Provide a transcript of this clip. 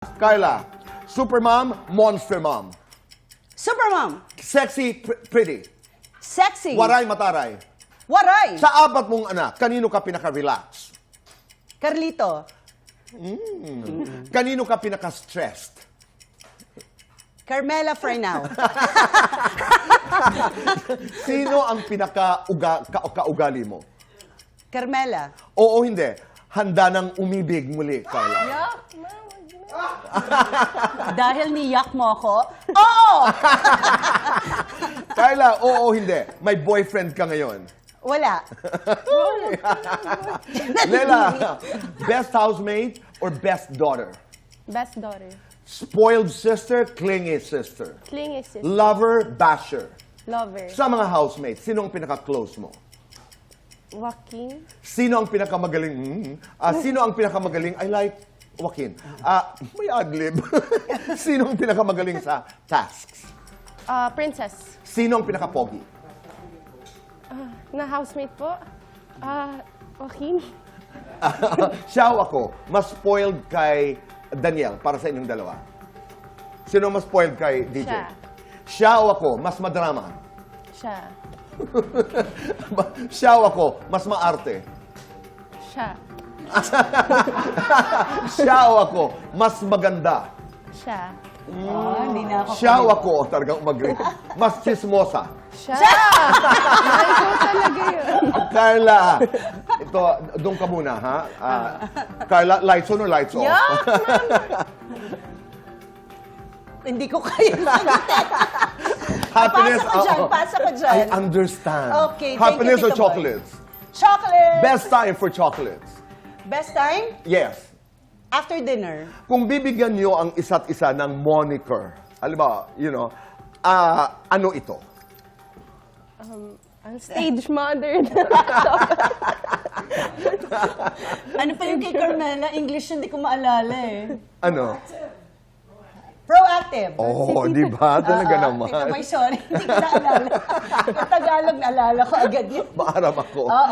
Carla, Supermom, Monster Mom. Supermom. Sexy, pretty. Sexy. Waray, mataray. Waray. Sa apat mong anak, kanino ka pinaka-relax? Carlito. Kanino ka pinaka-stressed? Carmela for now. Sino ang pinaka-kaugali mo? Carmela. Oo, hindi. Handa nang umibig muli, Carla. Dahil niyak mo ako? Oo! Carla, oo, hindi. May boyfriend ka ngayon. Wala. Lela, best housemate or best daughter? Best daughter. Spoiled sister, clingy sister. Clingy sister. Lover, basher. Lover. Sa mga housemates, sino ang pinaka-close mo? Joaquin. Sino ang pinakamagaling? Sino ang pinakamagaling? I like Joaquin. May adlib. Sino ang pinakamagaling sa tasks? Princess. Sino ang pinaka-pogi? Na housemate po. Joaquin. Siya o ako, mas spoiled kay Daniel para sa inyong dalawa. Sino mas spoiled kay DJ? Siya. Siya o ako, mas madrama? Siya. Siya o ako, mas maarte? Siya. Siya o ako, mas maganda? Siya. Hindi na ako. Siya o ako, talagang umagri. Mas chismosa? Siya! Ikaw talaga yun. Carla, ito, doon ka muna, ha? Carla, lights on or lights off? Hindi ko kaya sagutin. Happiness, Pasa ko dyan, pasa ko dyan. I understand. Okay, thank you, Happiness or Tito Boy. chocolates? Chocolate. Best time for chocolates? Best time? Yes. After dinner. Kung bibigyan niyo ang isa't isa ng moniker, halimbawa, ano ito? Ang stage mother. Ano pa yung kay Carmela? English hindi ko maalala eh. Ano? Proactive. Oh, di ba? Talaga naman. Tita May, sorry. Hindi ko naalala. Yung Tagalog naalala ko agad yun. Maaram ako. Oo.